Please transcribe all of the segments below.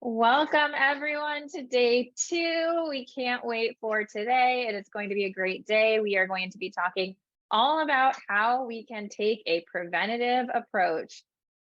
Welcome everyone to day 2. We can't wait for today. It is going to be a great day. We are going to be talking all about how we can take a preventative approach.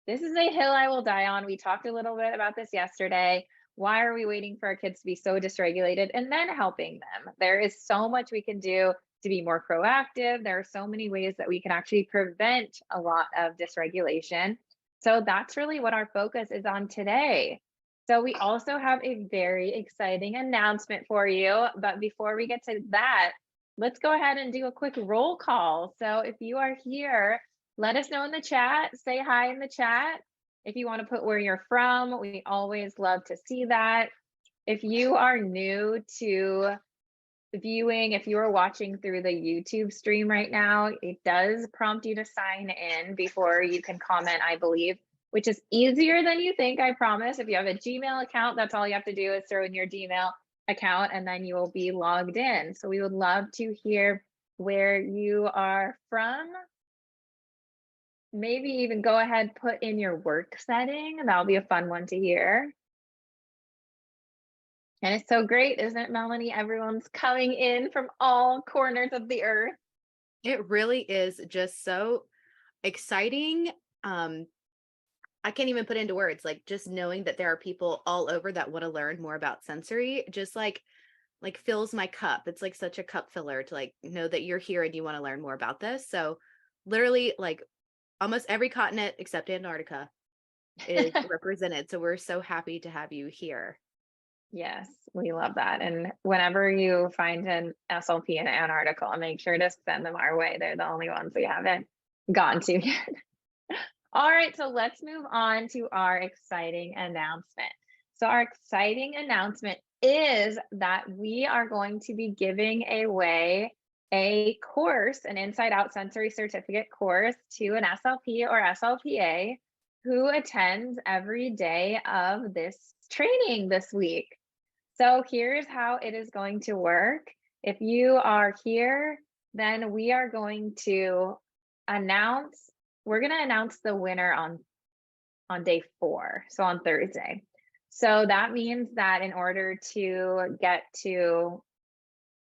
This is a hill I will die on. We talked a little bit about this yesterday. Why are we waiting for our kids to be so dysregulated and then helping them? There is so much we can do to be more proactive. There are so many ways that we can actually prevent a lot of dysregulation. So that's really what our focus is on today. So we also have a very exciting announcement for you. But before we get to that, let's go ahead and do a quick roll call. So if you are here, let us know in the chat, say hi in the chat. If you want to put where you're from, we always love to see that. If you are new to viewing, if you are watching through the YouTube stream right now, it does prompt you to sign in before you can comment, I believe, which is easier than you think, I promise. If you have a Gmail account, that's all you have to do is throw in your Gmail account and then you will be logged in. So we would love to hear where you are from. Maybe even go ahead, put in your work setting. That'll be a fun one to hear. And it's so great, isn't it, Melanie? Everyone's coming in from all corners of the earth. It really is just so exciting. I can't even put into words, like just knowing that there are people all over that want to learn more about sensory, just like fills my cup. It's like such a cup filler to like know that you're here and you want to learn more about this. So literally like almost every continent except Antarctica is represented. So we're so happy to have you here. Yes, we love that. And whenever you find an SLP in Antarctica, make sure to send them our way. They're the only ones we haven't gotten to yet. All right, so let's move on to our exciting announcement. So our exciting announcement is that we are going to be giving away a course, an Inside Out Sensory Certificate course to an SLP or SLPA who attends every day of this training this week. So here's how it is going to work. If you are here, then we are going to announce, we're going to announce the winner on day 4, so on Thursday. So that means that in order to get to,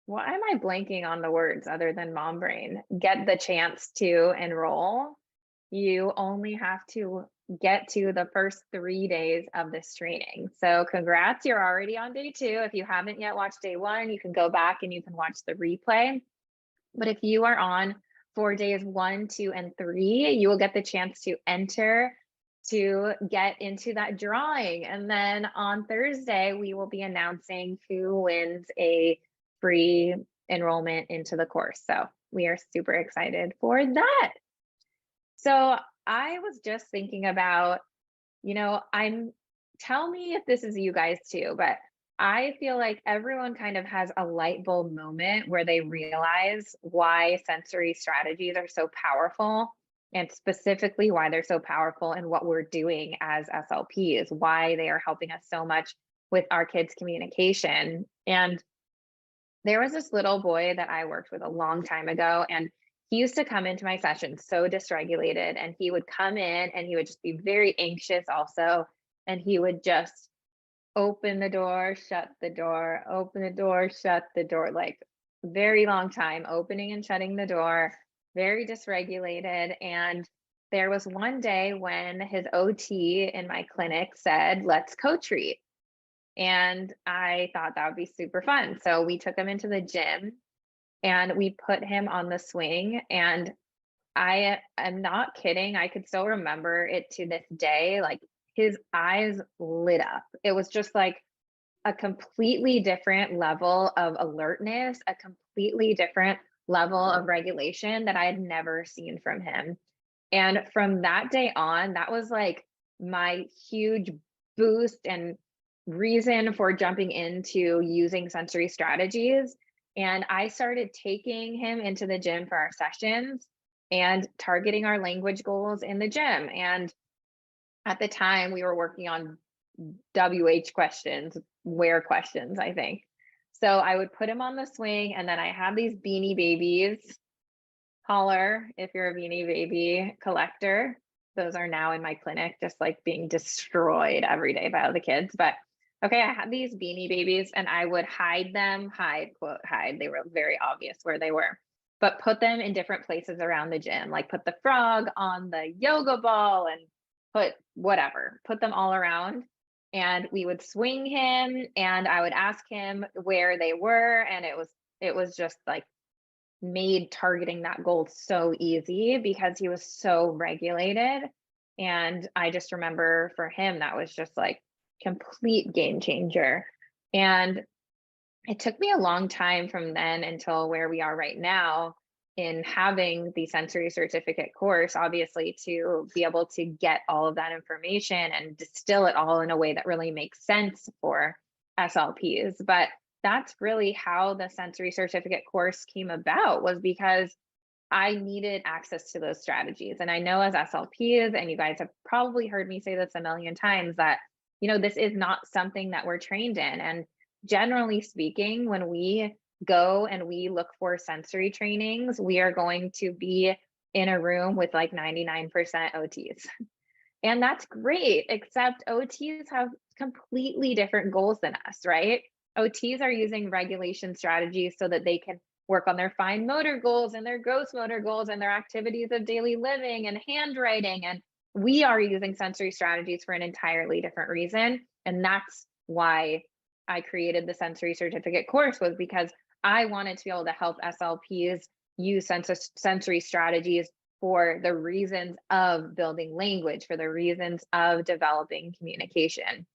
why am I blanking on the words other than mom brain, get the chance to enroll, you only have to get to the first 3 days of this training. So congrats, you're already on day 2. If you haven't yet watched day 1, you can go back and you can watch the replay. But if you are on for days 1, 2, and 3, you will get the chance to enter to get into that drawing. And then on Thursday, we will be announcing who wins a free enrollment into the course. So we are super excited for that. So I was just thinking about, tell me if this is you guys too, but I feel like everyone kind of has a light bulb moment where they realize why sensory strategies are so powerful, and specifically why they're so powerful and what we're doing as SLPs, why they are helping us so much with our kids' communication. And there was this little boy that I worked with a long time ago, and he used to come into my sessions so dysregulated, and he would come in and he would just be very anxious also. And he would just open the door, shut the door, open the door, shut the door, like very long time, opening and shutting the door, very dysregulated. And there was one day when his OT in my clinic said, let's co-treat. And I thought that would be super fun. So we took him into the gym and we put him on the swing, and I am not kidding. I could still remember it to this day. Like his eyes lit up. It was just like a completely different level of alertness, a completely different level of regulation that I had never seen from him. And from that day on, that was like my huge boost and reason for jumping into using sensory strategies. And I started taking him into the gym for our sessions and targeting our language goals in the gym. And at the time, we were working on WH questions, where questions, I think. So I would put him on the swing, and then I had these Beanie Babies. Holler if you're a Beanie Baby collector. Those are now in my clinic, just like being destroyed every day by all the kids. But Okay, I had these Beanie Babies and I would quote, hide. They were very obvious where they were, but put them in different places around the gym, like put the frog on the yoga ball and put them all around. And we would swing him and I would ask him where they were. And it was just like made targeting that goal so easy because he was so regulated. And I just remember for him, that was just like complete game changer. And it took me a long time from then until where we are right now in having the sensory certificate course, obviously, to be able to get all of that information and distill it all in a way that really makes sense for SLPs. But that's really how the sensory certificate course came about, was because I needed access to those strategies. And I know as SLPs, and you guys have probably heard me say this a million times, that, this is not something that we're trained in. And generally speaking, when we go and we look for sensory trainings, we are going to be in a room with like 99% OTs. And that's great, except OTs have completely different goals than us, right? OTs are using regulation strategies so that they can work on their fine motor goals and their gross motor goals and their activities of daily living and handwriting. And we are using sensory strategies for an entirely different reason. And that's why I created the sensory certificate course, was because I wanted to be able to help SLPs use sensory strategies for the reasons of building language, for the reasons of developing communication.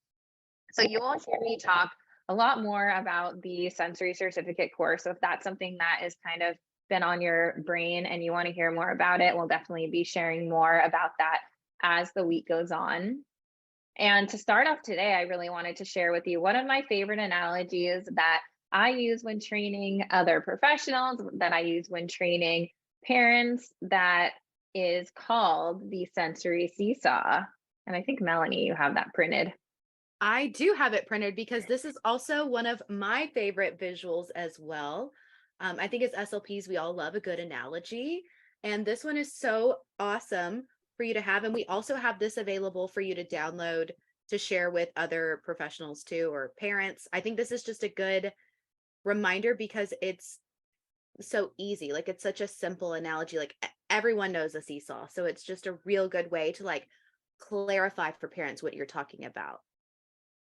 So you will hear me talk a lot more about the sensory certificate course. So if that's something that is kind of been on your brain and you want to hear more about it, we'll definitely be sharing more about that as the week goes on. And to start off today, I really wanted to share with you one of my favorite analogies that I use when training other professionals, that I use when training parents, that is called the sensory seesaw. And I think, Melanie, you have that printed. I do have it printed because this is also one of my favorite visuals as well. I think as SLPs, we all love a good analogy. And this one is so awesome for you to have. And we also have this available for you to download to share with other professionals too, or parents. I think this is just a good reminder because it's so easy. Like, it's such a simple analogy. Like, everyone knows a seesaw. So it's just a real good way to like clarify for parents what you're talking about.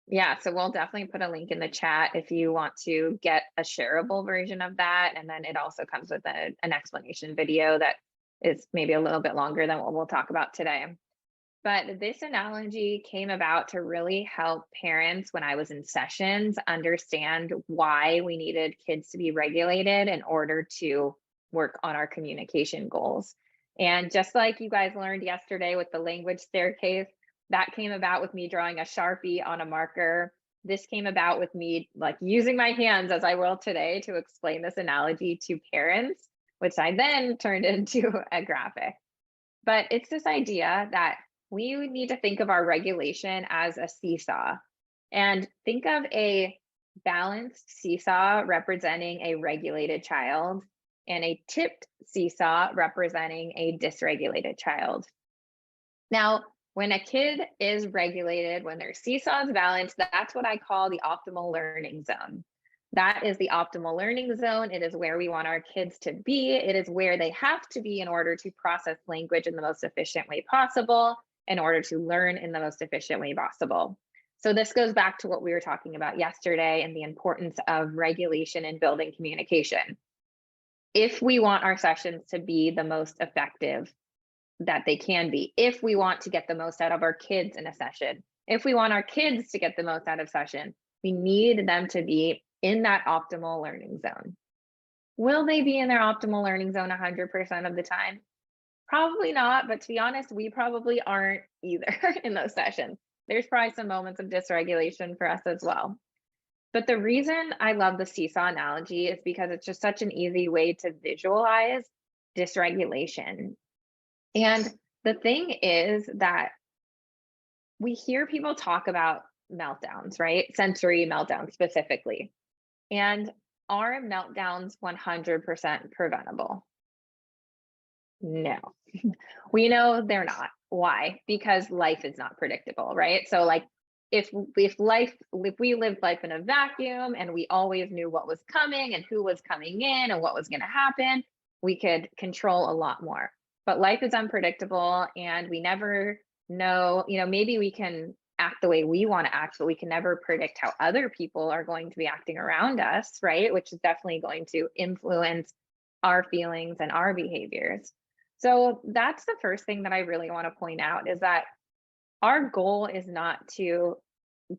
Yeah, so we'll definitely put a link in the chat if you want to get a shareable version of that. And then it also comes with an explanation video that is maybe a little bit longer than what we'll talk about today. But this analogy came about to really help parents, when I was in sessions, understand why we needed kids to be regulated in order to work on our communication goals. And just like you guys learned yesterday with the language staircase, that came about with me drawing a Sharpie on a marker. This came about with me like using my hands, as I will today, to explain this analogy to parents, which I then turned into a graphic. But it's this idea that we need to think of our regulation as a seesaw, and think of a balanced seesaw representing a regulated child and a tipped seesaw representing a dysregulated child. Now, when a kid is regulated, when their seesaw is balanced, that's what I call the optimal learning zone. That is the optimal learning zone. It is where we want our kids to be. It is where they have to be in order to process language in the most efficient way possible, in order to learn in the most efficient way possible. So this goes back to what we were talking about yesterday and the importance of regulation in building communication. If we want our sessions to be the most effective that they can be, if we want to get the most out of our kids in a session, if we want our kids to get the most out of session, we need them to be in that optimal learning zone. Will they be in their optimal learning zone 100% of the time? Probably not, but to be honest, we probably aren't either in those sessions. There's probably some moments of dysregulation for us as well. But the reason I love the seesaw analogy is because it's just such an easy way to visualize dysregulation. And the thing is that we hear people talk about meltdowns, right? Sensory meltdowns specifically. And are meltdowns 100% preventable? No, we know they're not. Why? Because life is not predictable, right? So like if we lived life in a vacuum and we always knew what was coming and who was coming in and what was going to happen, we could control a lot more. But life is unpredictable and we never know, maybe we can act the way we want to act, but we can never predict how other people are going to be acting around us, right? Which is definitely going to influence our feelings and our behaviors. So that's the first thing that I really want to point out, is that our goal is not to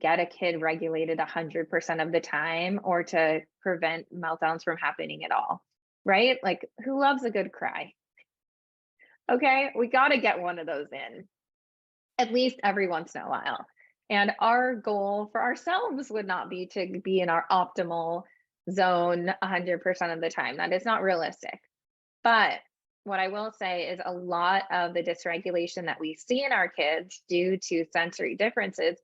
get a kid regulated 100% of the time or to prevent meltdowns from happening at all, right? Like, who loves a good cry? Okay, we got to get one of those in at least every once in a while. And our goal for ourselves would not be to be in our optimal zone 100% of the time. That is not realistic. But what I will say is a lot of the dysregulation that we see in our kids due to sensory differences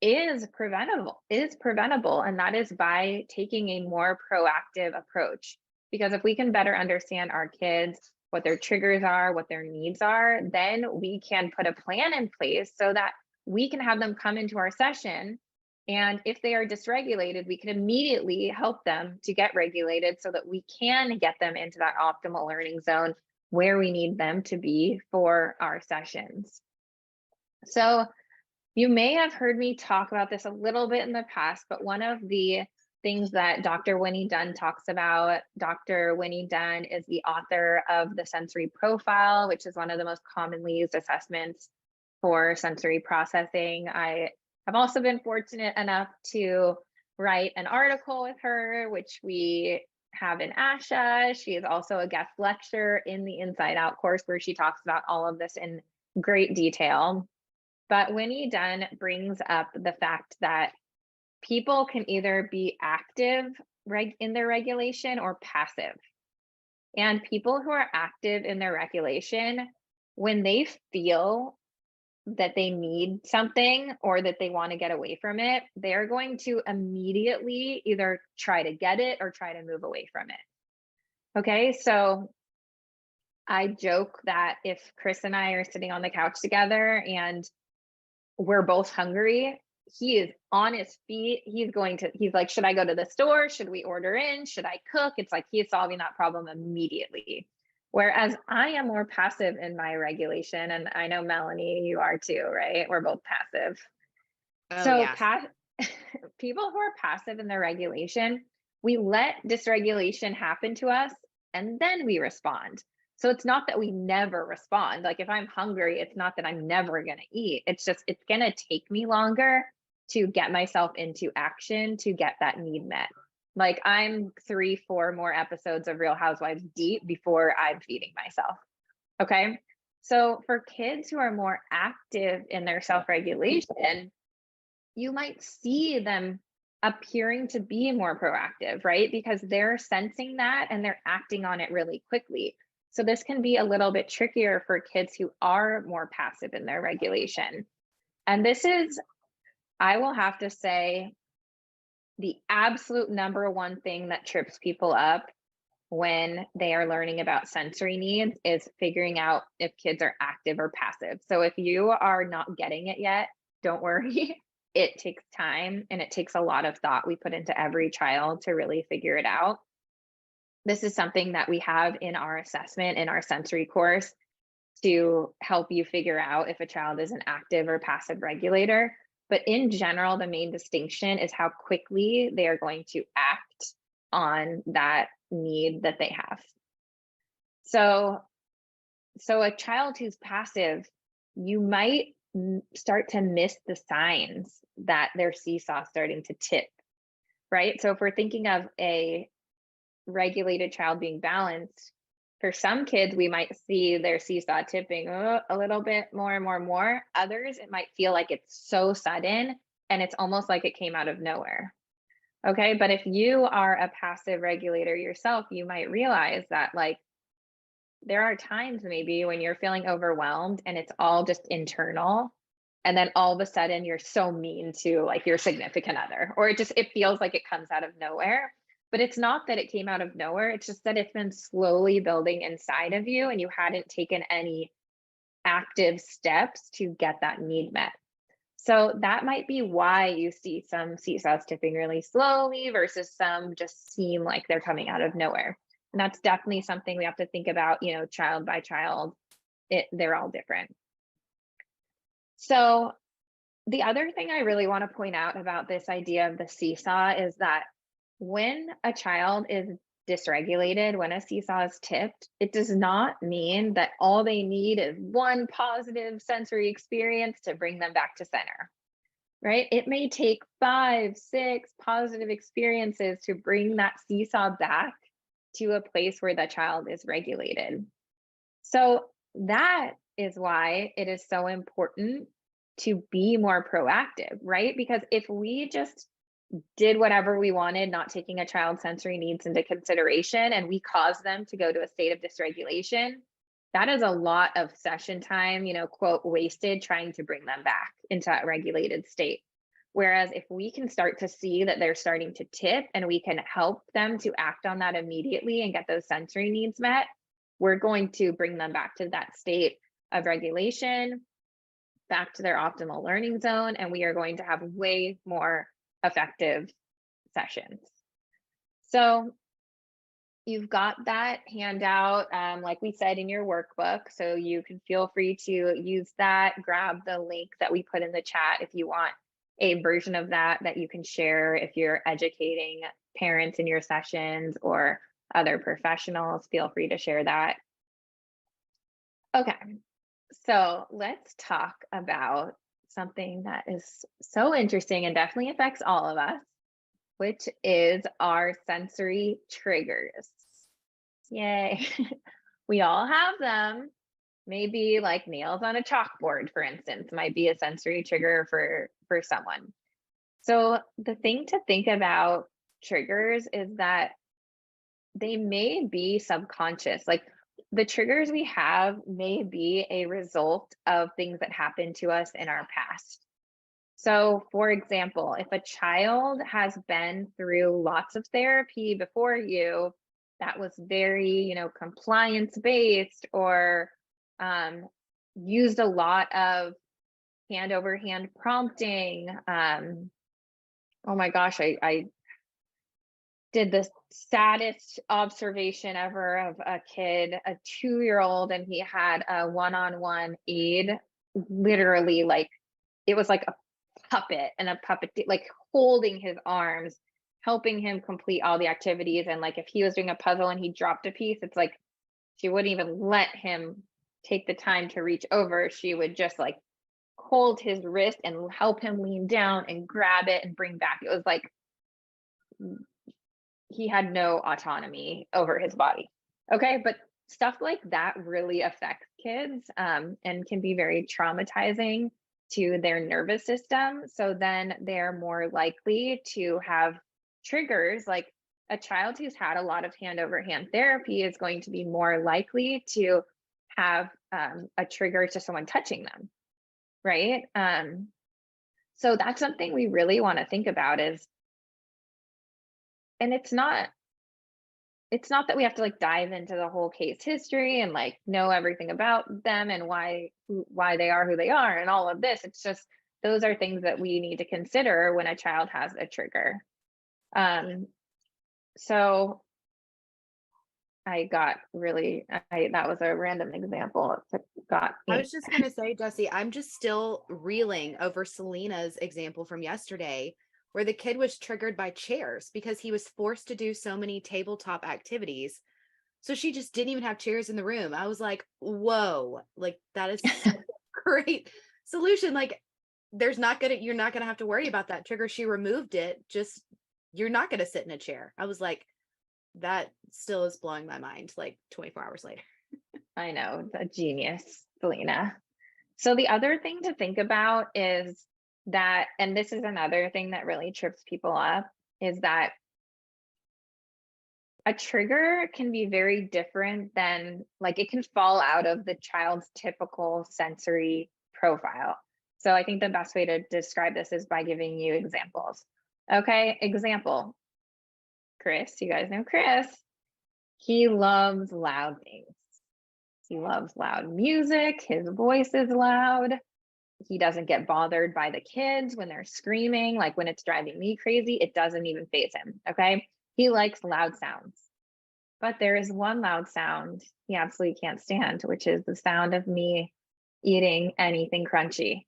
is preventable, and that is by taking a more proactive approach. Because if we can better understand our kids, what their triggers are, what their needs are, then we can put a plan in place so that we can have them come into our session. And if they are dysregulated, we can immediately help them to get regulated so that we can get them into that optimal learning zone where we need them to be for our sessions. So you may have heard me talk about this a little bit in the past, but one of the things that Dr. Winnie Dunn talks about, Dr. Winnie Dunn is the author of the sensory profile, which is one of the most commonly used assessments for sensory processing. I have also been fortunate enough to write an article with her, which we have in ASHA. She is also a guest lecturer in the Inside Out course where she talks about all of this in great detail. But Winnie Dunn brings up the fact that people can either be active in their regulation or passive. And people who are active in their regulation, when they feel that they need something or that they want to get away from it, they're going to immediately either try to get it or try to move away from it. Okay, so I joke that if Chris and I are sitting on the couch together and we're both hungry, he is on his feet. He's like, should I go to the store? Should we order in? Should I cook? It's like he's solving that problem immediately. Whereas I am more passive in my regulation. And I know, Melanie, you are too, right? We're both passive. Oh, So yeah. people who are passive in their regulation, we let dysregulation happen to us and then we respond. So it's not that we never respond. Like if I'm hungry, it's not that I'm never going to eat. It's just, it's going to take me longer to get myself into action to get that need met. Like I'm 3-4 more episodes of Real Housewives deep before I'm feeding myself. Okay. So for kids who are more active in their self-regulation, you might see them appearing to be more proactive, right? Because they're sensing that and they're acting on it really quickly. So this can be a little bit trickier for kids who are more passive in their regulation. And this is, I will have to say, the absolute number one thing that trips people up when they are learning about sensory needs is figuring out if kids are active or passive. So if you are not getting it yet, don't worry. It takes time and it takes a lot of thought we put into every child to really figure it out. This is something that we have in our assessment in our sensory course to help you figure out if a child is an active or passive regulator. But in general, the main distinction is how quickly they are going to act on that need that they have. So a child who's passive, you might start to miss the signs that their seesaw is starting to tip, right? So if we're thinking of a regulated child being balanced, for some kids, we might see their seesaw tipping a little bit more and more and more. Others, it might feel like it's so sudden and it's almost like it came out of nowhere. Okay, but if you are a passive regulator yourself, you might realize that like there are times maybe when you're feeling overwhelmed and it's all just internal. And then all of a sudden you're so mean to like your significant other, or it feels like it comes out of nowhere. But it's not that it came out of nowhere. It's just that it's been slowly building inside of you and you hadn't taken any active steps to get that need met. So that might be why you see some seesaws tipping really slowly versus some just seem like they're coming out of nowhere. And that's definitely something we have to think about, child by child. They're all different. So the other thing I really want to point out about this idea of the seesaw is that when a child is dysregulated, when a seesaw is tipped, it does not mean that all they need is one positive sensory experience to bring them back to center, right? It may take 5, 6 positive experiences to bring that seesaw back to a place where the child is regulated. So that is why it is so important to be more proactive, right? Because if we just did whatever we wanted, not taking a child's sensory needs into consideration, and we caused them to go to a state of dysregulation, that is a lot of session time, quote, wasted trying to bring them back into that regulated state. Whereas if we can start to see that they're starting to tip and we can help them to act on that immediately and get those sensory needs met, we're going to bring them back to that state of regulation, back to their optimal learning zone, and we are going to have way more effective sessions. So you've got that handout, like we said, in your workbook. So you can feel free to use that, grab the link that we put in the chat if you want a version of that you can share if you're educating parents in your sessions or other professionals, feel free to share that. Okay, so let's talk about something that is so interesting and definitely affects all of us, which is our sensory triggers. Yay. We all have them. Maybe like nails on a chalkboard, for instance, might be a sensory trigger for someone. So the thing to think about triggers is that they may be subconscious. Like the triggers we have may be a result of things that happened to us in our past. So, for example, if a child has been through lots of therapy before you, that was very, compliance based, or used a lot of hand over hand prompting. Oh my gosh, I did the saddest observation ever of a kid, a 2-year-old, and he had a one-on-one aide, literally like it was like a puppet, and a puppet like holding his arms, helping him complete all the activities. And like if he was doing a puzzle and he dropped a piece, it's like she wouldn't even let him take the time to reach over. She would just like hold his wrist and help him lean down and grab it and bring back. It was like he had no autonomy over his body. Okay, but stuff like that really affects kids, and can be very traumatizing to their nervous system. So then they're more likely to have triggers. Like a child who's had a lot of hand over hand therapy is going to be more likely to have a trigger to someone touching them, right? So that's something we really want to think about is, and it's not that we have to like dive into the whole case history and like know everything about them and why they are who they are and all of this. It's just those are things that we need to consider when a child has a trigger. So that was a random example. I was just going to say, Jesse, I'm just still reeling over Selena's example from yesterday, where the kid was triggered by chairs because he was forced to do so many tabletop activities. So she just didn't even have chairs in the room. I was like, whoa, like that is such a great solution. Like you're not going to have to worry about that trigger. She removed it. Just, you're not going to sit in a chair. I was like, that still is blowing my mind like 24 hours later. I know, a genius, Selena. So the other thing to think about is that, and this is another thing that really trips people up, is that a trigger can be very different than, like, it can fall out of the child's typical sensory profile. So I think the best way to describe this is by giving you examples. Okay, example, Chris, you guys know Chris. He loves loud things. He loves loud music. His voice is loud. He doesn't get bothered by the kids when they're screaming, like when it's driving me crazy, it doesn't even faze him. Okay. He likes loud sounds. But there is one loud sound he absolutely can't stand, which is the sound of me eating anything crunchy,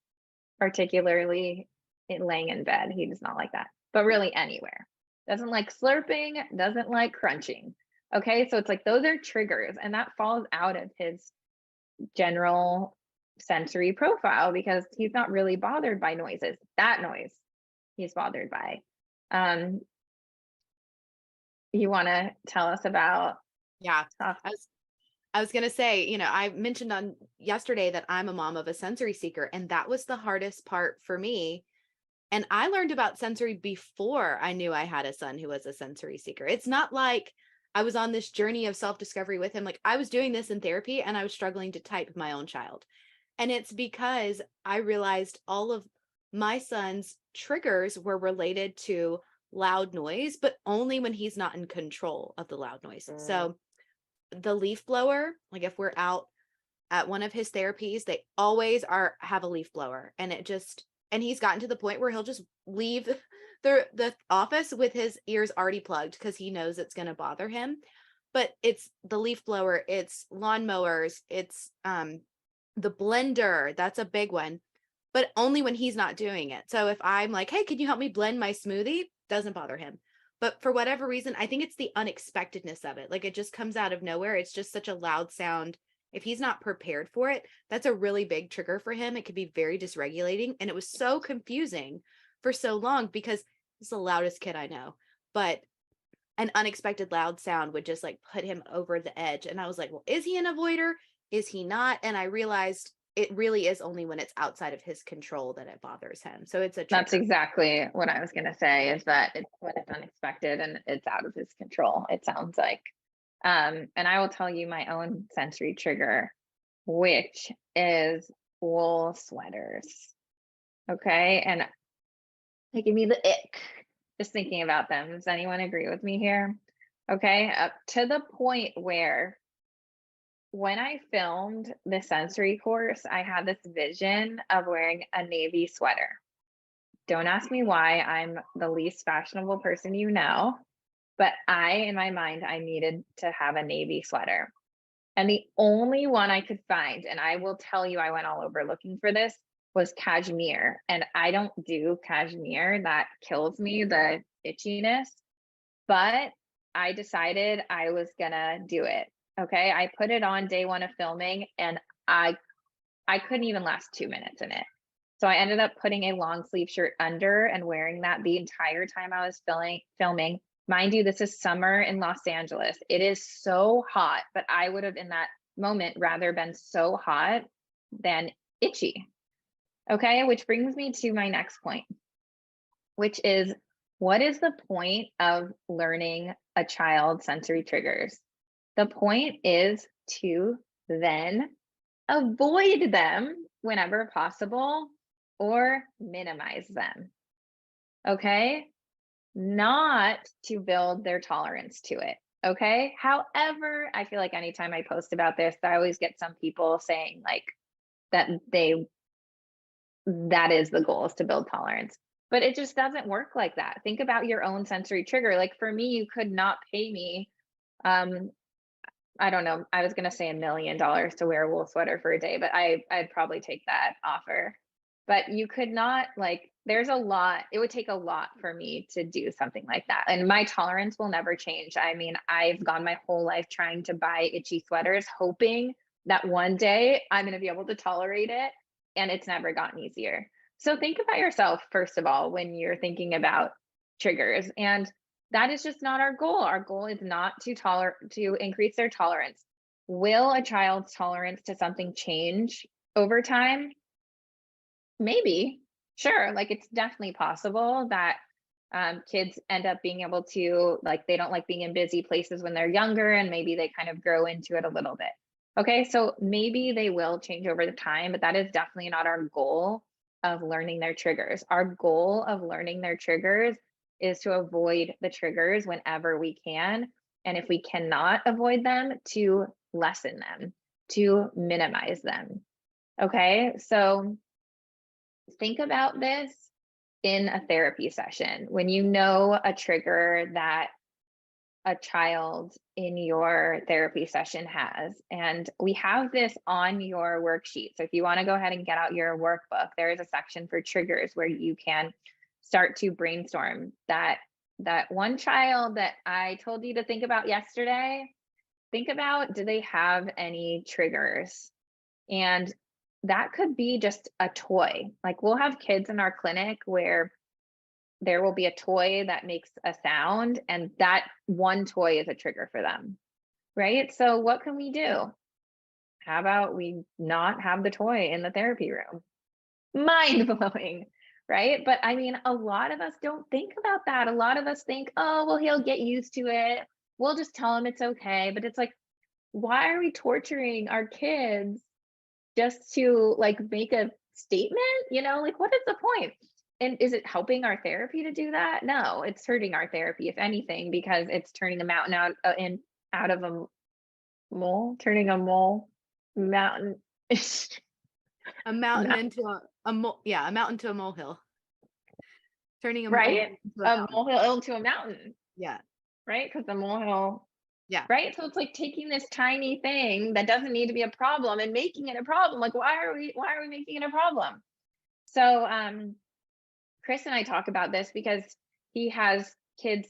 particularly laying in bed. He does not like that, but really anywhere. Doesn't like slurping, doesn't like crunching. Okay. So it's like those are triggers, and that falls out of his general sensory profile because he's not really bothered by noises. That noise he's bothered by. Um, you want to tell us about Yeah. stuff? I was going to say, I mentioned on yesterday that I'm a mom of a sensory seeker, and that was the hardest part for me. And I learned about sensory before I knew I had a son who was a sensory seeker. It's not like I was on this journey of self-discovery with him. Like, I was doing this in therapy and I was struggling to type my own child. And it's because I realized all of my son's triggers were related to loud noise, but only when he's not in control of the loud noise. So the leaf blower, like if we're out at one of his therapies, they always have a leaf blower, and he's gotten to the point where he'll just leave the office with his ears already plugged because he knows it's going to bother him. But it's the leaf blower, it's lawnmowers, it's the blender. That's a big one, but only when he's not doing it. So if I'm like, hey, can you help me blend my smoothie? Doesn't bother him. But for whatever reason, I think it's the unexpectedness of it. Like, it just comes out of nowhere. It's just such a loud sound. If he's not prepared for it, that's a really big trigger for him. It could be very dysregulating. And it was so confusing for so long because he's the loudest kid I know. But an unexpected loud sound would just like put him over the edge. And I was like, well, is he an avoider? Is he not? And I realized it really is only when it's outside of his control that it bothers him. So it's a That's trigger. exactly what I was going to say, is that it's when it's unexpected and it's out of his control, it sounds like. And I will tell you my own sensory trigger, which is wool sweaters. Okay. And they give me the ick just thinking about them. Does anyone agree with me here? Okay. Up to the point where when I filmed the sensory course, I had this vision of wearing a navy sweater. Don't ask me why. I'm the least fashionable person you know, but in my mind, I needed to have a navy sweater. And the only one I could find, and I will tell you, I went all over looking for this, was cashmere. And I don't do cashmere. That kills me, the itchiness. But I decided I was gonna do it. Okay. I put it on day one of filming, and I couldn't even last 2 minutes in it. So I ended up putting a long sleeve shirt under and wearing that the entire time I was filming. Mind you, this is summer in Los Angeles. It is so hot, but I would have in that moment rather been so hot than itchy. Okay, which brings me to my next point, which is, what is the point of learning a child's sensory triggers? The point is to then avoid them whenever possible or minimize them. Okay. Not to build their tolerance to it. Okay. However, I feel like anytime I post about this, I always get some people saying like that that is the goal, is to build tolerance. But it just doesn't work like that. Think about your own sensory trigger. Like for me, you could not pay me I don't know. I was gonna say $1 million to wear a wool sweater for a day, but I'd probably take that offer. But you could not, like, there's a lot, it would take a lot for me to do something like that. And my tolerance will never change. I mean, I've gone my whole life trying to buy itchy sweaters, hoping that one day I'm gonna be able to tolerate it, and it's never gotten easier. So think about yourself, first of all, when you're thinking about triggers. And that is just not our goal. Our goal is not to increase their tolerance. Will a child's tolerance to something change over time? Maybe. Sure. Like, it's definitely possible that kids end up being able to, like, they don't like being in busy places when they're younger, and maybe they kind of grow into it a little bit. Okay, so maybe they will change over the time, but that is definitely not our goal of learning their triggers. Our goal of learning their triggers is to avoid the triggers whenever we can. And if we cannot avoid them, to lessen them, to minimize them. Okay, so think about this in a therapy session when you know a trigger that a child in your therapy session has. And we have this on your worksheet. So if you want to go ahead and get out your workbook, there is a section for triggers where you can start to brainstorm that one child that I told you to think about yesterday. Think about, do they have any triggers? And that could be just a toy. Like we'll have kids in our clinic where there will be a toy that makes a sound, and that one toy is a trigger for them, right? So what can we do? How about we not have the toy in the therapy room? Mind blowing, right? But I mean, a lot of us don't think about that. A lot of us think, oh, well, he'll get used to it. We'll just tell him it's okay. But it's like, why are we torturing our kids just to like make a statement? Like what is the point? And is it helping our therapy to do that? No, it's hurting our therapy, if anything, because it's turning a mountain out of a mole, turning a mole mountain. A mountain into a mountain to a molehill. Turning a Right? into a A mountain. molehill into a mountain, Yeah. right? Because the molehill, Yeah. right? So it's like taking this tiny thing that doesn't need to be a problem and making it a problem. Like, why are we making it a problem? So Chris and I talk about this because he has kids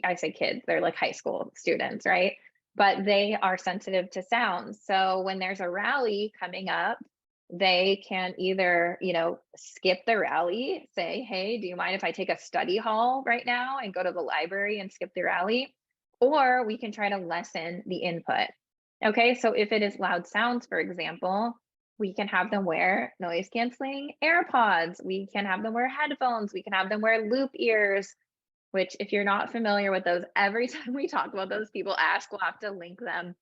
I say kids, they're like high school students, right? But they are sensitive to sounds. So when there's a rally coming up, they can either, skip the rally, say, hey, do you mind if I take a study hall right now and go to the library and skip the rally? Or we can try to lessen the input. Okay, so if it is loud sounds, for example, we can have them wear noise canceling AirPods. We can have them wear headphones. We can have them wear loop ears, which if you're not familiar with those, every time we talk about those, people ask, we'll have to link them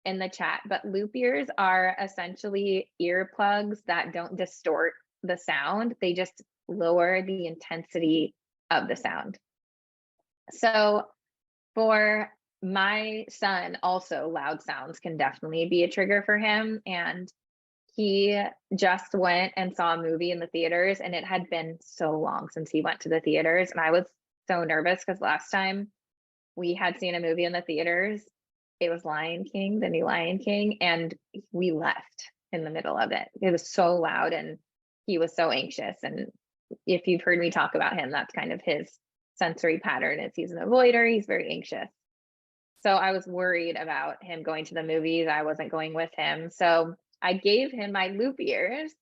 in the chat. But loop ears are essentially earplugs that don't distort the sound. They just lower the intensity of the sound. So for my son, also loud sounds can definitely be a trigger for him. And he just went and saw a movie in the theaters, and it had been so long since he went to the theaters. And I was so nervous because last time we had seen a movie in the theaters, it was Lion King, the new Lion King, and we left in the middle of it. It was so loud and he was so anxious. And if you've heard me talk about him, that's kind of his sensory pattern is he's an avoider, he's very anxious. So I was worried about him going to the movies. I wasn't going with him. So I gave him my loop ears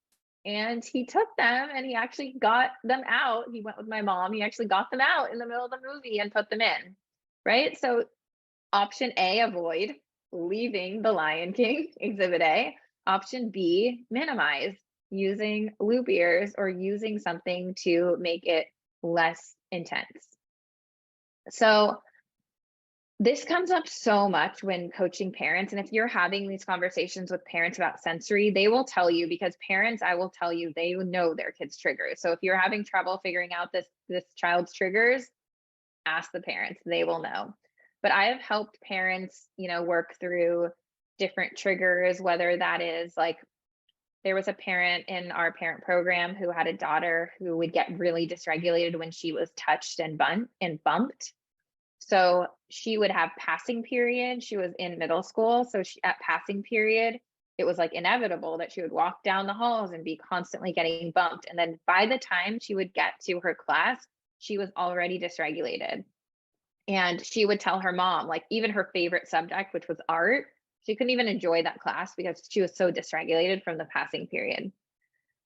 and he took them and he actually got them out. He went with my mom. He actually got them out in the middle of the movie and put them in. Right. So option A, avoid leaving the Lion King exhibit A. Option B, minimize using loop ears or using something to make it less intense. So this comes up so much when coaching parents. And if you're having these conversations with parents about sensory, they will tell you, because parents, I will tell you, they know their kids' triggers. So if you're having trouble figuring out this child's triggers, ask the parents, they will know. But I have helped parents, work through different triggers, whether that is like, there was a parent in our parent program who had a daughter who would get really dysregulated when she was touched and bumped. So she would have passing period. She was in middle school. So at passing period, it was like inevitable that she would walk down the halls and be constantly getting bumped. And then by the time she would get to her class, she was already dysregulated. And she would tell her mom, like even her favorite subject, which was art, she couldn't even enjoy that class because she was so dysregulated from the passing period.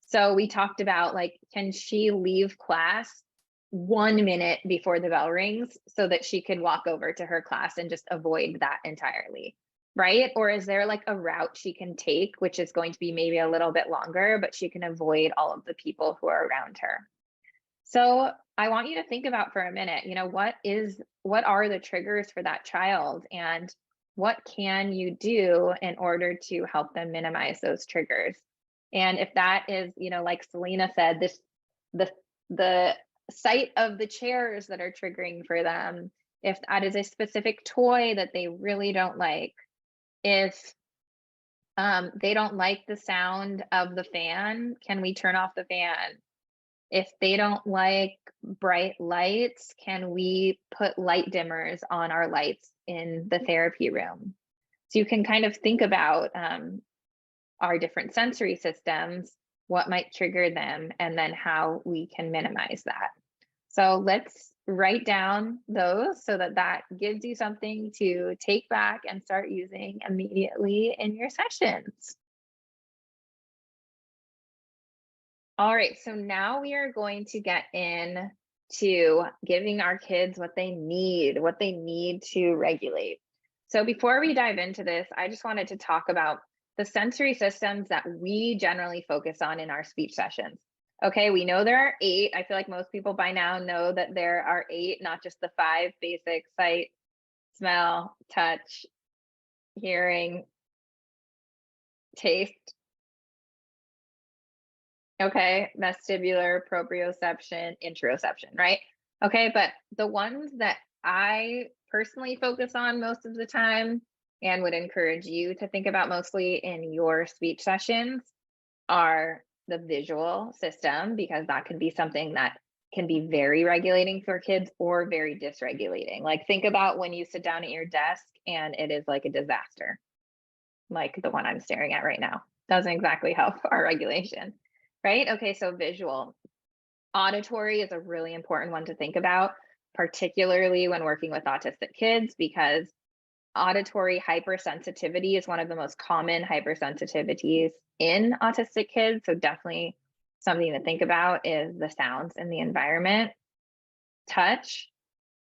So we talked about like, can she leave class 1 minute before the bell rings so that she could walk over to her class and just avoid that entirely, right? Or is there like a route she can take, which is going to be maybe a little bit longer, but she can avoid all of the people who are around her? So I want you to think about for a minute, what are the triggers for that child, and what can you do in order to help them minimize those triggers? And if that is, like Selena said, the sight of the chairs that are triggering for them, if that is a specific toy that they really don't like, if they don't like the sound of the fan, can we turn off the fan? If they don't like bright lights, can we put light dimmers on our lights in the therapy room? So you can kind of think about our different sensory systems, what might trigger them, and then how we can minimize that. So let's write down those so that that gives you something to take back and start using immediately in your sessions. All right, so now we are going to get in to giving our kids what they need to regulate. So before we dive into this, I just wanted to talk about the sensory systems that we generally focus on in our speech sessions. Okay, we know there are 8. I feel like most people by now know that there are 8, not just the 5 basic: sight, smell, touch, hearing, taste. Okay, vestibular, proprioception, interoception, right? Okay, but the ones that I personally focus on most of the time and would encourage you to think about mostly in your speech sessions are the visual system, because that can be something that can be very regulating for kids or very dysregulating. Like, think about when you sit down at your desk and it is like a disaster, like the one I'm staring at right now. Doesn't exactly help our regulation, right? Okay, so visual. Auditory is a really important one to think about, particularly when working with autistic kids, because auditory hypersensitivity is one of the most common hypersensitivities in autistic kids. So definitely something to think about is the sounds in the environment. Touch,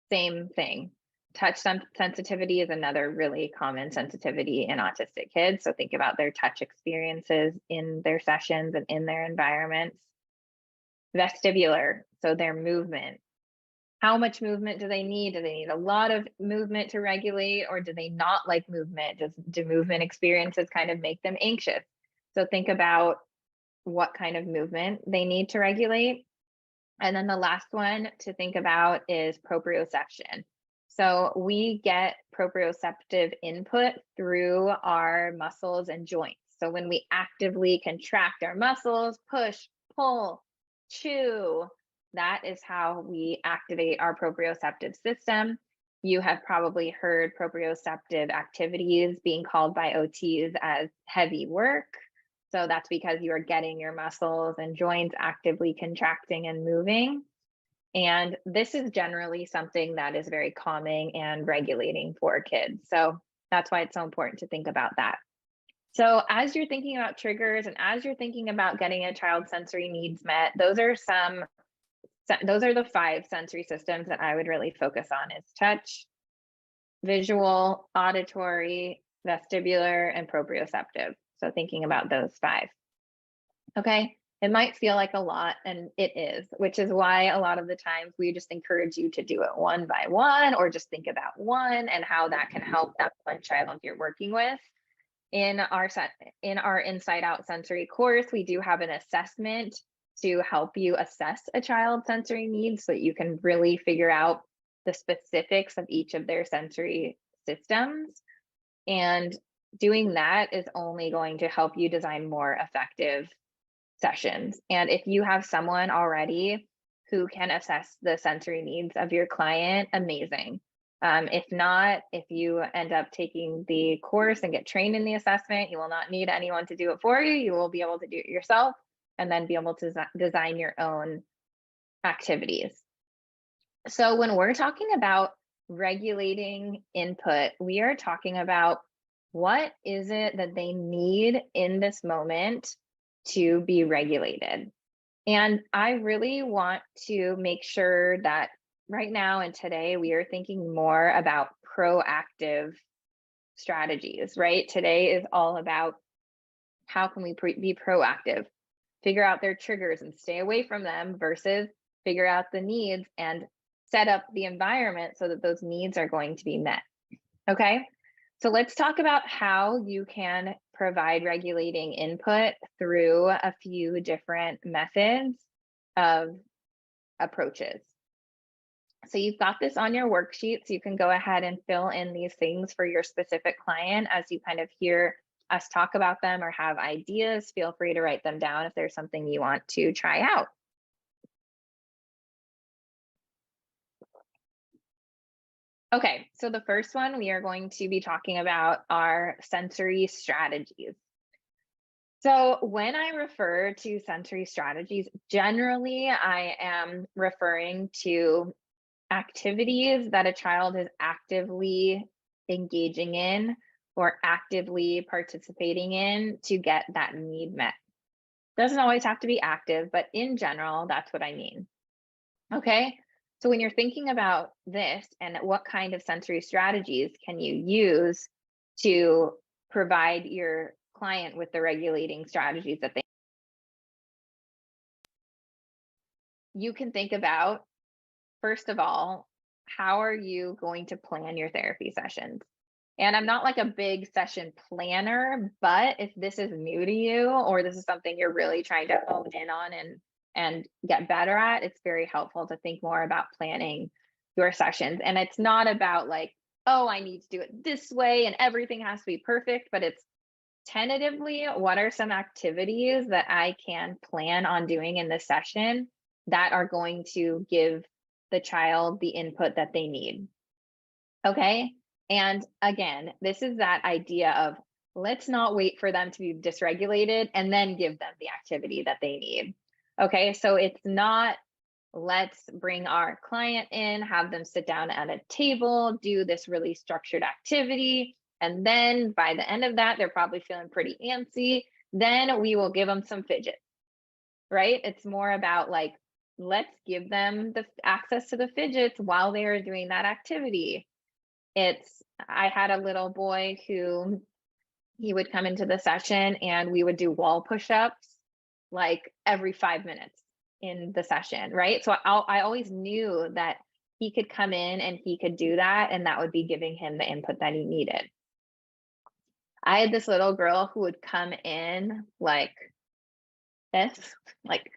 same thing. Touch sensitivity is another really common sensitivity in autistic kids. So think about their touch experiences in their sessions and in their environments. Vestibular, so their movement. How much movement do they need? Do they need a lot of movement to regulate, or do they not like movement? Do movement experiences kind of make them anxious? So think about what kind of movement they need to regulate. And then the last one to think about is proprioception. So we get proprioceptive input through our muscles and joints. So when we actively contract our muscles, push, pull, chew, that is how we activate our proprioceptive system. You have probably heard proprioceptive activities being called by OTs as heavy work. So that's because you are getting your muscles and joints actively contracting and moving. And this is generally something that is very calming and regulating for kids. So that's why it's so important to think about that. So as you're thinking about triggers and as you're thinking about getting a child's sensory needs met, those are the 5 sensory systems that I would really focus on: is touch, visual, auditory, vestibular, and proprioceptive. So thinking about those 5. Okay. It might feel like a lot, and it is, which is why a lot of the times we just encourage you to do it one by one, or just think about one and how that can help that one child you're working with. In our Inside Out Sensory course, we do have an assessment to help you assess a child's sensory needs so that you can really figure out the specifics of each of their sensory systems. And doing that is only going to help you design more effective sessions. And if you have someone already who can assess the sensory needs of your client, amazing. If not, if you end up taking the course and get trained in the assessment, you will not need anyone to do it for you. You will be able to do it yourself and then be able to design your own activities. So when we're talking about regulating input, we are talking about what is it that they need in this moment to be regulated. And I really want to make sure that right now and today we are thinking more about proactive strategies, right? Today is all about how can we be proactive, figure out their triggers and stay away from them, versus figure out the needs and set up the environment so that those needs are going to be met. Okay. So let's talk about how you can provide regulating input through a few different methods of approaches. So you've got this on your worksheet, so you can go ahead and fill in these things for your specific client as you kind of hear us talk about them or have ideas. Feel free to write them down if there's something you want to try out. Okay, so the first one we are going to be talking about are sensory strategies. So when I refer to sensory strategies, generally I am referring to activities that a child is actively engaging in or actively participating in to get that need met. Doesn't always have to be active, but in general, that's what I mean. Okay. So when you're thinking about this and what kind of sensory strategies can you use to provide your client with the regulating strategies that you can think about, first of all, how are you going to plan your therapy sessions? And I'm not like a big session planner, but if this is new to you or this is something you're really trying to hone in on and get better at, it's very helpful to think more about planning your sessions. And it's not about like, oh, I need to do it this way and everything has to be perfect, but it's tentatively, what are some activities that I can plan on doing in the session that are going to give the child the input that they need? Okay. And again, this is that idea of let's not wait for them to be dysregulated and then give them the activity that they need. Okay. So it's not let's bring our client in, have them sit down at a table, do this really structured activity. And then by the end of that, they're probably feeling pretty antsy. Then we will give them some fidget, right? It's more about like, let's give them the access to the fidgets while they are doing that activity. I had a little boy who he would come into the session and we would do wall push-ups like every 5 minutes in the session, right? So I always knew that he could come in and he could do that, and that would be giving him the input that he needed. I had this little girl who would come in like this, like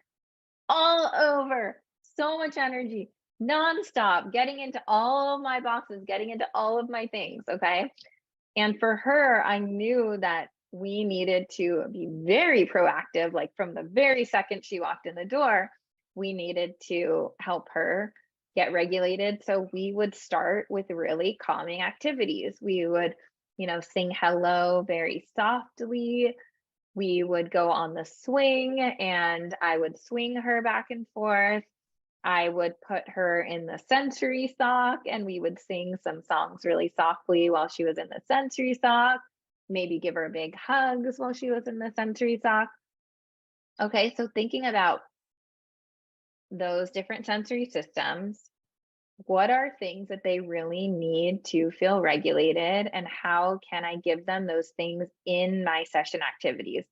all over, so much energy, nonstop, getting into all of my boxes, getting into all of my things. Okay. And for her, I knew that we needed to be very proactive. Like from the very second she walked in the door, we needed to help her get regulated. So we would start with really calming activities. We would, sing hello very softly. We would go on the swing and I would swing her back and forth. I would put her in the sensory sock and we would sing some songs really softly while she was in the sensory sock, maybe give her big hugs while she was in the sensory sock. Okay, so thinking about those different sensory systems, what are things that they really need to feel regulated and how can I give them those things in my session activities?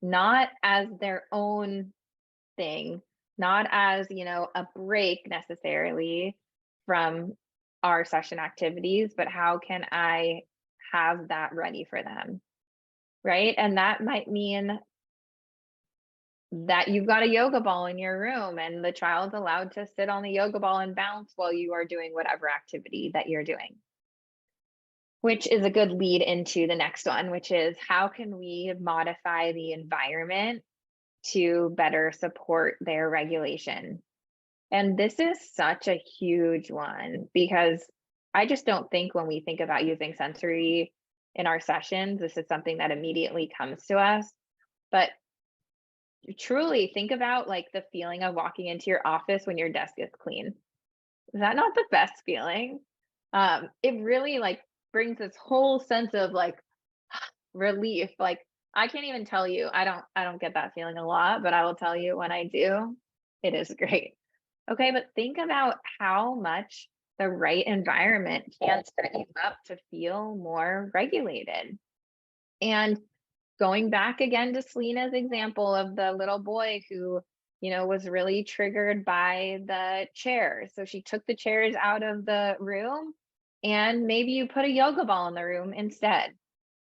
Not as their own thing, not as, a break necessarily from our session activities, but how can I have that ready for them? Right. And that might mean that you've got a yoga ball in your room and the child's allowed to sit on the yoga ball and bounce while you are doing whatever activity that you're doing. Which is a good lead into the next one, which is how can we modify the environment to better support their regulation? And this is such a huge one because I just don't think when we think about using sensory in our sessions, this is something that immediately comes to us. But truly think about like the feeling of walking into your office when your desk is clean. Is that not the best feeling? It really like brings this whole sense of like relief. Like I can't even tell you. I don't get that feeling a lot, but I will tell you when I do, it is great. Okay, but think about how much the right environment can set you up to feel more regulated. And going back again to Selena's example of the little boy who, was really triggered by the chairs. So she took the chairs out of the room and maybe you put a yoga ball in the room instead.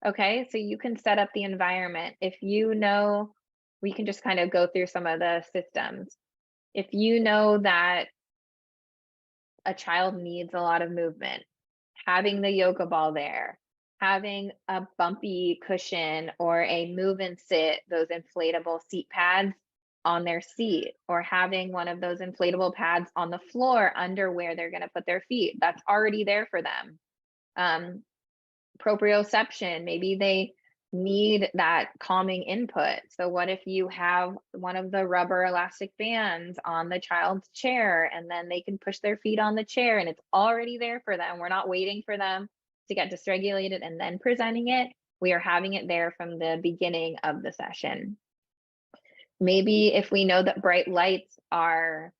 Okay, so you can set up the environment. If we can just kind of go through some of the systems. If you know that a child needs a lot of movement, having the yoga ball there, having a bumpy cushion or a move and sit, those inflatable seat pads on their seat, or having one of those inflatable pads on the floor under where they're going to put their feet. That's already there for them. Proprioception, maybe they need that calming input. So what if you have one of the rubber elastic bands on the child's chair, and then they can push their feet on the chair and it's already there for them. We're not waiting for them to get dysregulated and then presenting it. We are having it there from the beginning of the session. Maybe if we know that bright lights are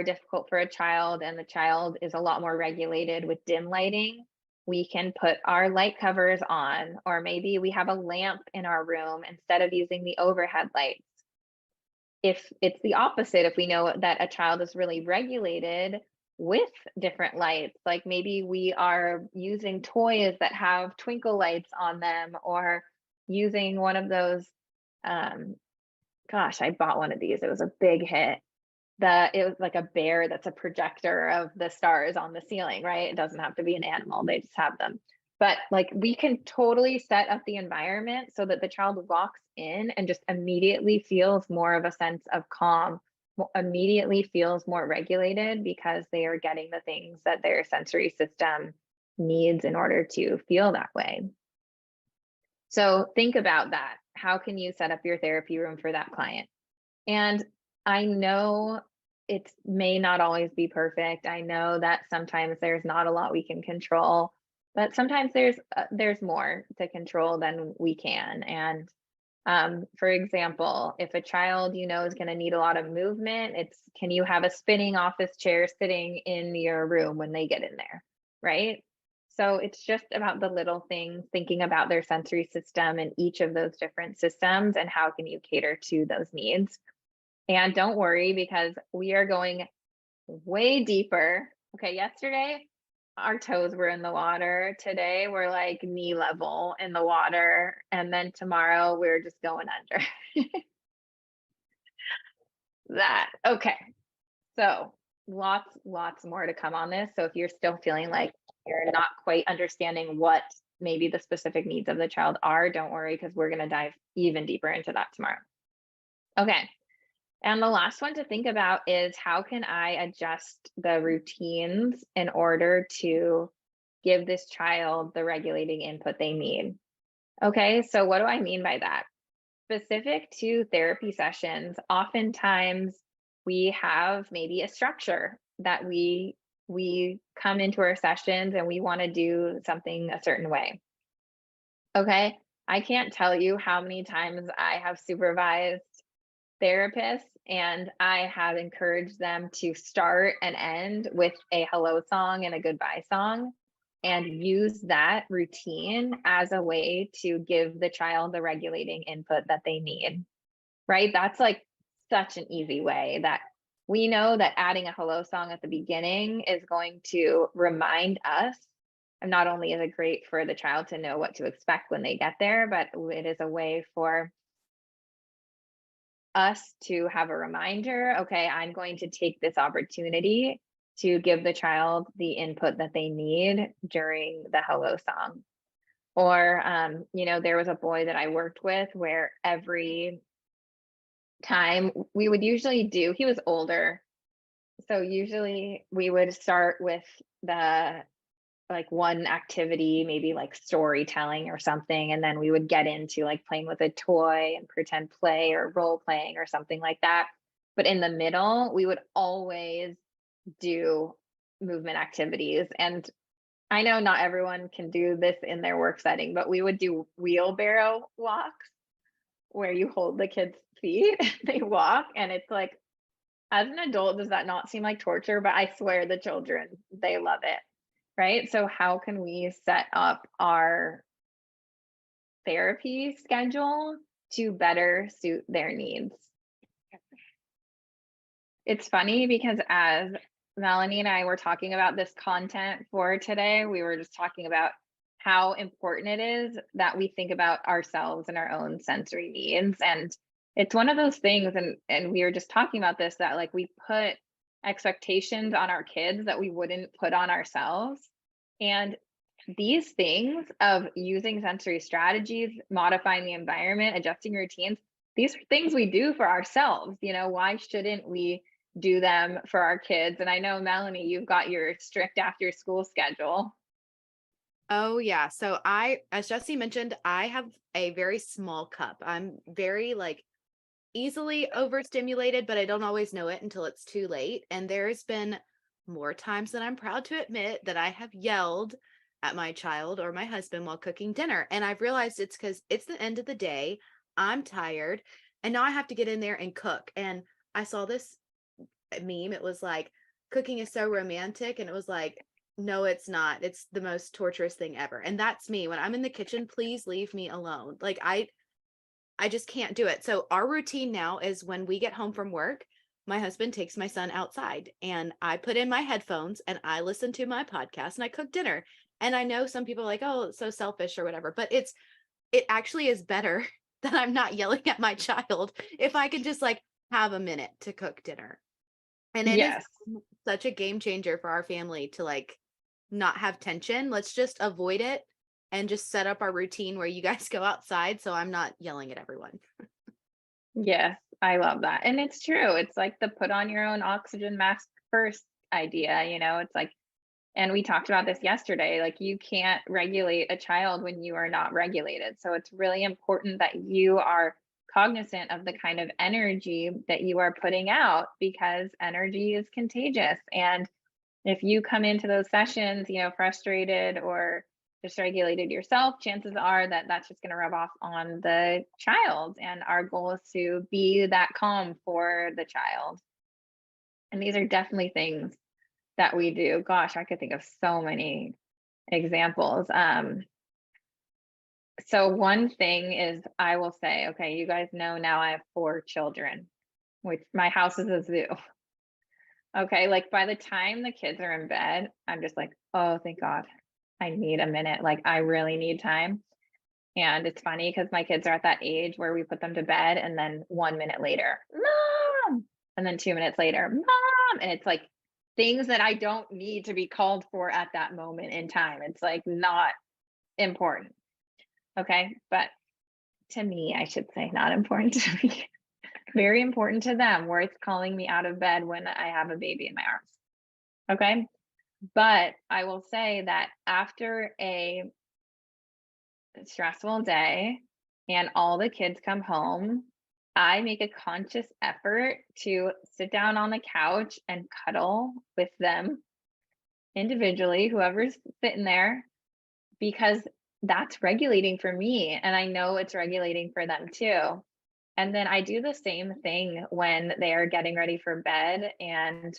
difficult for a child and the child is a lot more regulated with dim lighting, we can put our light covers on, or maybe we have a lamp in our room instead of using the overhead lights. If it's the opposite, if we know that a child is really regulated with different lights, like maybe we are using toys that have twinkle lights on them, or using one of those, gosh, I bought one of these. It was a big hit. It was like a bear that's a projector of the stars on the ceiling, right? It doesn't have to be an animal, they just have them. But like we can totally set up the environment so that the child walks in and just immediately feels more of a sense of calm, immediately feels more regulated, because they are getting the things that their sensory system needs in order to feel that way. So think about that. How can you set up your therapy room for that client? And I know it may not always be perfect. I know that sometimes there's not a lot we can control, but sometimes there's more to control than we can. And for example, if a child is going to need a lot of movement, can you have a spinning office chair sitting in your room when they get in there, right? So it's just about the little things, thinking about their sensory system and each of those different systems, and how can you cater to those needs. And don't worry, because we are going way deeper. Okay, yesterday our toes were in the water. Today we're like knee level in the water. And then tomorrow we're just going under. Okay. So lots more to come on this. So if you're still feeling like you're not quite understanding what maybe the specific needs of the child are, don't worry, because we're going to dive even deeper into that tomorrow. Okay. And the last one to think about is, how can I adjust the routines in order to give this child the regulating input they need? Okay, so what do I mean by that? Specific to therapy sessions, oftentimes we have maybe a structure that we come into our sessions and we want to do something a certain way. Okay, I can't tell you how many times I have supervised therapists and I have encouraged them to start and end with a hello song and a goodbye song, and use that routine as a way to give the child the regulating input that they need, right? That's like such an easy way that we know that adding a hello song at the beginning is going to remind us. And not only is it great for the child to know what to expect when they get there, but it is a way for us to have a reminder. Okay, I'm going to take this opportunity to give the child the input that they need during the hello song. Or, there was a boy that I worked with where every time we would usually he was older. So usually we would start with the like one activity, maybe like storytelling or something. And then we would get into like playing with a toy and pretend play or role playing or something like that. But in the middle, we would always do movement activities. And I know not everyone can do this in their work setting, but we would do wheelbarrow walks where you hold the kids' feet, they walk, and it's like, as an adult, does that not seem like torture? But I swear the children, they love it. Right? So how can we set up our therapy schedule to better suit their needs? It's funny because as Melanie and I were talking about this content for today, we were just talking about how important it is that we think about ourselves and our own sensory needs. And it's one of those things, and we were just talking about this, that like we put expectations on our kids that we wouldn't put on ourselves. And these things of using sensory strategies, modifying the environment, adjusting routines, these are things we do for ourselves, why shouldn't we do them for our kids? And I know, Melanie, you've got your strict after school schedule. Oh yeah. So as Jesse mentioned, I have a very small cup. I'm very like easily overstimulated, but I don't always know it until it's too late. And there's been more times than I'm proud to admit that I have yelled at my child or my husband while cooking dinner. And I've realized it's because it's the end of the day. I'm tired. And now I have to get in there and cook. And I saw this meme. It was like, cooking is so romantic. And it was like, no, it's not. It's the most torturous thing ever. And that's me. When I'm in the kitchen, please leave me alone. Like I just can't do it. So our routine now is when we get home from work, my husband takes my son outside and I put in my headphones and I listen to my podcast and I cook dinner. And I know some people are like, oh, it's so selfish or whatever, but it actually is better that I'm not yelling at my child if I can just like have a minute to cook dinner. And it is Yes. such a game changer for our family to like not have tension. Let's just avoid it and just set up our routine where you guys go outside so I'm not yelling at everyone. Yes, I love that. And it's true. It's like the put on your own oxygen mask first idea, it's like, and we talked about this yesterday, like you can't regulate a child when you are not regulated. So it's really important that you are cognizant of the kind of energy that you are putting out, because energy is contagious. And if you come into those sessions, frustrated or dysregulated yourself, chances are that that's just going to rub off on the child. And our goal is to be that calm for the child. And these are definitely things that we do. Gosh, I could think of so many examples. So one thing is, I will say, okay, you guys know now I have 4 children, which my house is a zoo. Okay, like by the time the kids are in bed, I'm just like, oh, thank God, I need a minute. Like I really need time. And it's funny because my kids are at that age where we put them to bed and then 1 minute later, mom, and then 2 minutes later, mom. And it's like things that I don't need to be called for at that moment in time. It's like not important. Okay. But to me, I should say not important to me, very important to them, where it's calling me out of bed when I have a baby in my arms. Okay. But I will say that after a stressful day and all the kids come home, I make a conscious effort to sit down on the couch and cuddle with them individually, whoever's sitting there, because that's regulating for me. And I know it's regulating for them too. And then I do the same thing when they are getting ready for bed. And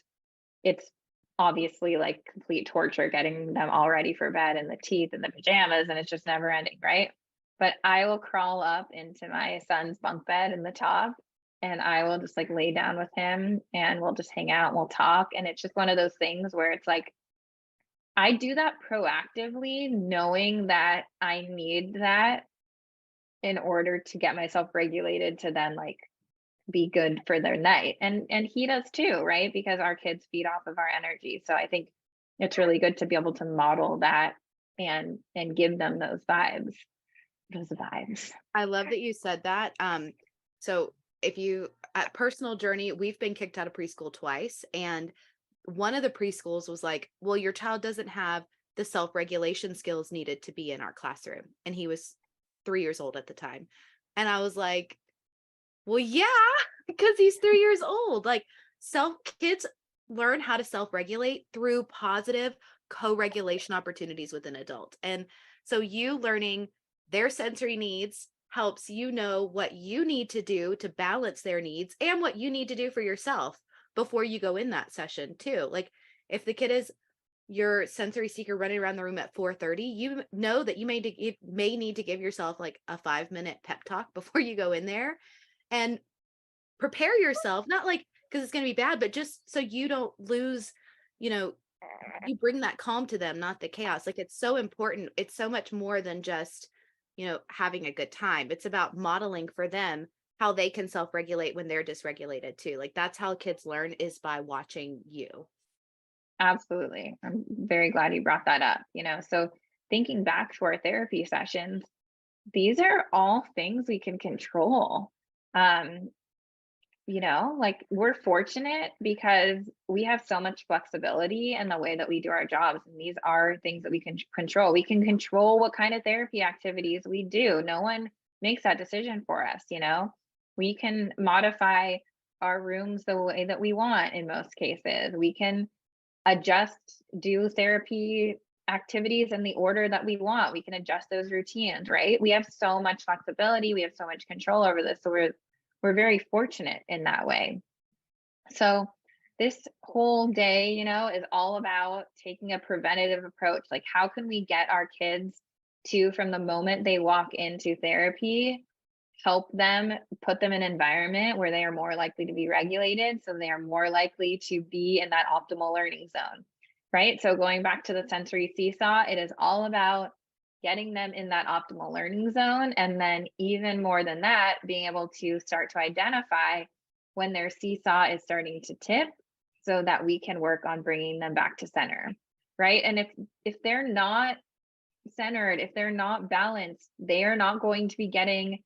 it's obviously like complete torture getting them all ready for bed and the teeth and the pajamas, and it's just never ending, right? But I will crawl up into my son's bunk bed in the top and I will just like lay down with him and we'll just hang out and we'll talk. And it's just one of those things where it's like, I do that proactively, knowing that I need that in order to get myself regulated to then like be good for their night. And he does too, right? Because our kids feed off of our energy. So I think it's really good to be able to model that and give them those vibes. Those vibes. I love that you said that. So if you at personal journey, we've been kicked out of preschool twice. And one of the preschools was like, well, your child doesn't have the self-regulation skills needed to be in our classroom. And he was 3 years old at the time. And I was like, well, yeah, because he's 3 years old. Like kids learn how to self-regulate through positive co-regulation opportunities with an adult. And so you learning their sensory needs helps you know what you need to do to balance their needs and what you need to do for yourself before you go in that session too. Like if the kid is your sensory seeker running around the room at 4:30, you know that you may need to give yourself like a 5-minute pep talk before you go in there and prepare yourself, not like because it's going to be bad, but just so you don't lose, you bring that calm to them, not the chaos. Like it's so important. It's so much more than just, having a good time. It's about modeling for them how they can self-regulate when they're dysregulated too. Like that's how kids learn, is by watching you. Absolutely. I'm very glad you brought that up. So thinking back to our therapy sessions, these are all things we can control. Um, like we're fortunate because we have so much flexibility in the way that we do our jobs. And these are things that we can control. We can control what kind of therapy activities we do. No one makes that decision for us. We can modify our rooms the way that we want in most cases. We can adjust, do therapy activities in the order that we want. We can adjust those routines, right? We have so much flexibility. We have so much control over this. So we're very fortunate in that way. So this whole day, is all about taking a preventative approach. Like, how can we get our kids to, from the moment they walk into therapy, help them, put them in an environment where they are more likely to be regulated, so they are more likely to be in that optimal learning zone, right? So going back to the sensory seesaw, it is all about getting them in that optimal learning zone, and then even more than that, being able to start to identify when their seesaw is starting to tip, so that we can work on bringing them back to center, right? And if they're not centered, if they're not balanced, they are not going to be getting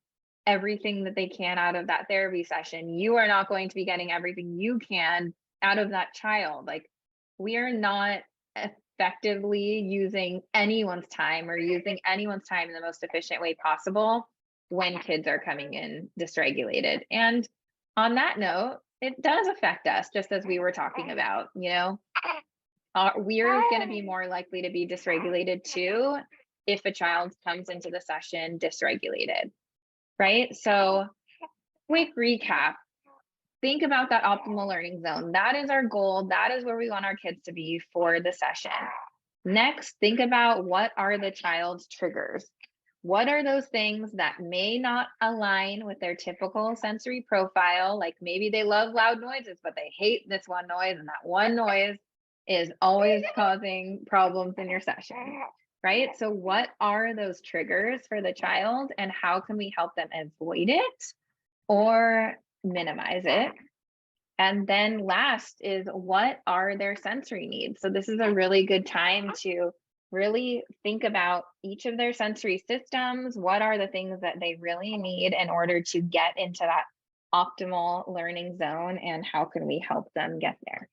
everything that they can out of that therapy session. You are not going to be getting everything you can out of that child. Like, we are not effectively using anyone's time or using anyone's time in the most efficient way possible when kids are coming in dysregulated. And on that note, it does affect us, just as we were talking about. We're going to be more likely to be dysregulated too if a child comes into the session dysregulated, right? So, quick recap. Think about that optimal learning zone. That is our goal. That is where we want our kids to be for the session. Next, think about, what are the child's triggers? What are those things that may not align with their typical sensory profile? Like, maybe they love loud noises, but they hate this one noise, and that one noise is always causing problems in your session, right? So what are those triggers for the child, and how can we help them avoid it or minimize it? And then last is, what are their sensory needs? So this is a really good time to really think about each of their sensory systems. What are the things that they really need in order to get into that optimal learning zone, and how can we help them get there?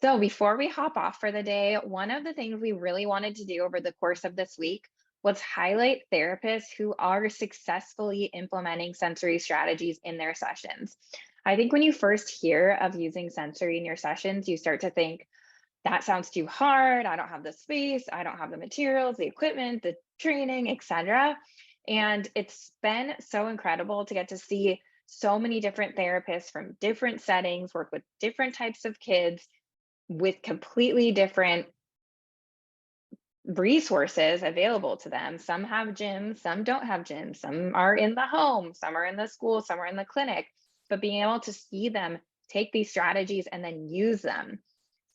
So before we hop off for the day, one of the things we really wanted to do over the course of this week was highlight therapists who are successfully implementing sensory strategies in their sessions. I think when you first hear of using sensory in your sessions, you start to think, that sounds too hard. I don't have the space. I don't have the materials, the equipment, the training, etc. And it's been so incredible to get to see so many different therapists from different settings work with different types of kids with completely different resources available to them. Some have gyms, some don't have gyms, some are in the home, some are in the school, some are in the clinic, but being able to see them take these strategies and then use them.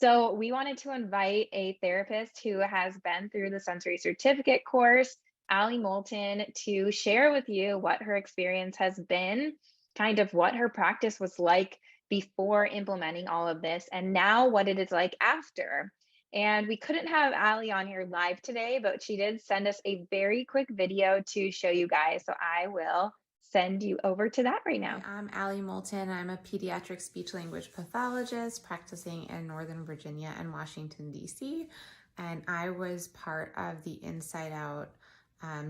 So we wanted to invite a therapist who has been through the sensory certificate course, Allie Moulton, to share with you what her experience has been, kind of what her practice was like before implementing all of this, and now what it is like after. And we couldn't have Allie on here live today, but she did send us a very quick video to show you guys. So I will send you over to that right now. I'm Allie Moulton. I'm a pediatric speech language pathologist practicing in Northern Virginia and Washington, D.C. And I was part of the Inside Out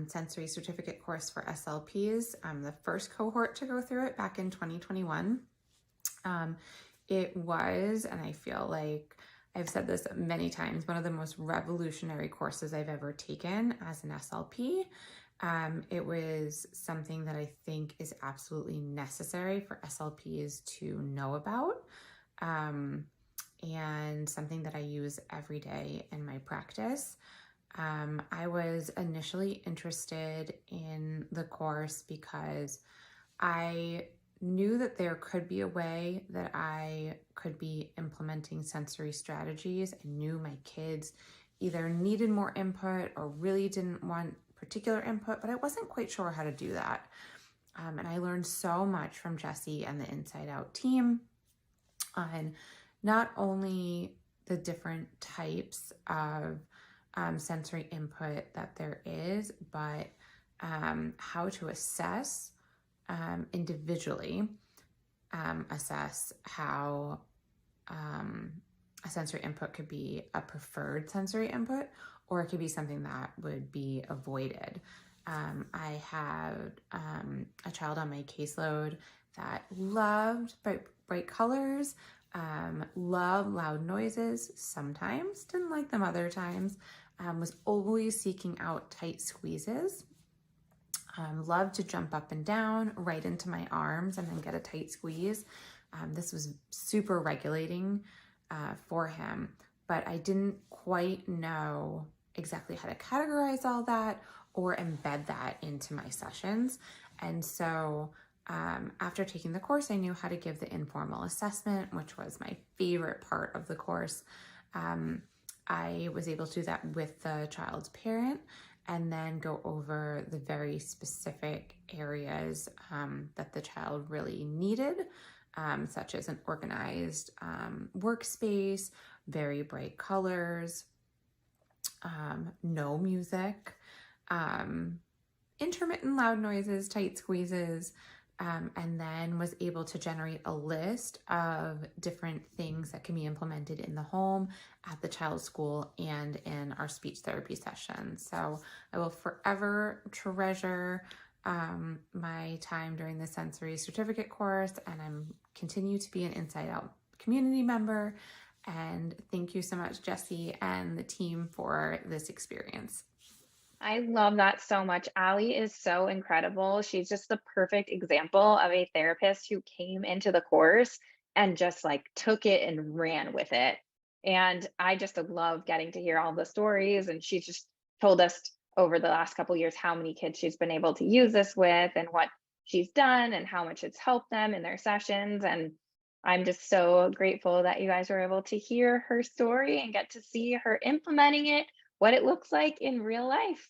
sensory certificate course for SLPs. I'm the first cohort to go through it back in 2021. It was, and I feel like I've said this many times, one of the most revolutionary courses I've ever taken as an SLP. It was something that I think is absolutely necessary for SLPs to know about, and something that I use every day in my practice. I was initially interested in the course because I knew that there could be a way that I could be implementing sensory strategies. I knew my kids either needed more input or really didn't want particular input, but I wasn't quite sure how to do that. And I learned so much from Jessie and the Inside Out team on not only the different types of sensory input that there is, but how to assess individually assess how a sensory input could be a preferred sensory input, or it could be something that would be avoided. I had a child on my caseload that loved bright colors, loved loud noises, sometimes didn't like them other times, was always seeking out tight squeezes, loved to jump up and down right into my arms and then get a tight squeeze. This was super regulating for him, but I didn't quite know exactly how to categorize all that or embed that into my sessions. And so after taking the course, I knew how to give the informal assessment, which was my favorite part of the course. I was able to do that with the child's parent and then go over the very specific areas that the child really needed, such as an organized workspace, very bright colors, no music, intermittent loud noises, tight squeezes, and then was able to generate a list of different things that can be implemented in the home, at the child's school, and in our speech therapy sessions. So I will forever treasure my time during the sensory certificate course, and I'm continue to be an Inside Out community member. And thank you so much, Jessie and the team, for this experience. I love that so much. Allie is so incredible. She's just the perfect example of a therapist who came into the course and just like took it and ran with it. And I just love getting to hear all the stories. And she just told us over the last couple of years how many kids she's been able to use this with and what she's done and how much it's helped them in their sessions. And I'm just so grateful that you guys were able to hear her story and get to see her implementing it, what it looks like in real life.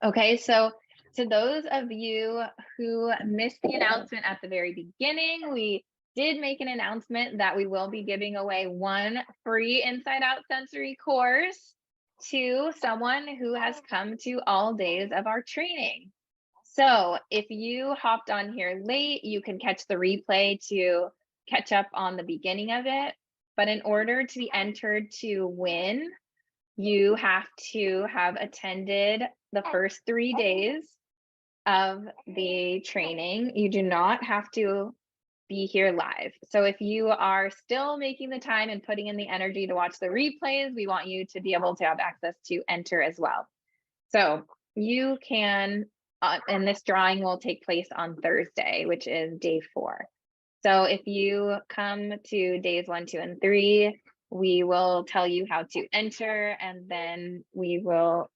Okay, so to those of you who missed the announcement at the very beginning, we did make an announcement that we will be giving away one free Inside Out Sensory course to someone who has come to all days of our training. So if you hopped on here late, you can catch the replay to catch up on the beginning of it. But in order to be entered to win, you have to have attended the first 3 days of the training. You do not have to be here live. So if you are still making the time and putting in the energy to watch the replays, we want you to be able to have access to enter as well. So you can, and this drawing will take place on Thursday, which is day 4. So if you come to days 1, 2, and 3, we will tell you how to enter, and then we will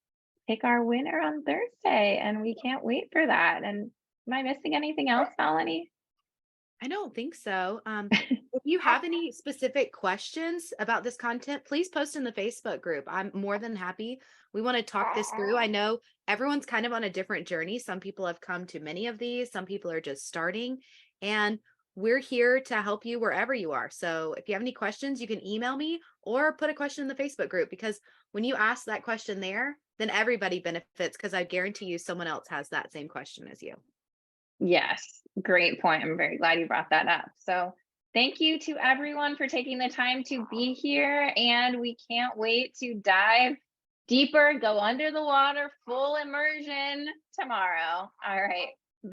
pick our winner on Thursday, and we can't wait for that. And am I missing anything else, Melanie? I don't think so. If you have any specific questions about this content, please post in the Facebook group. I'm more than happy. We want to talk this through. I know everyone's kind of on a different journey. Some people have come to many of these, some people are just starting, and we're here to help you wherever you are. So if you have any questions, you can email me or put a question in the Facebook group, because when you ask that question there, then everybody benefits, because I guarantee you someone else has that same question as you. Yes, great point. I'm very glad you brought that up. So thank you to everyone for taking the time to be here, and we can't wait to dive deeper, go under the water, full immersion tomorrow. All right.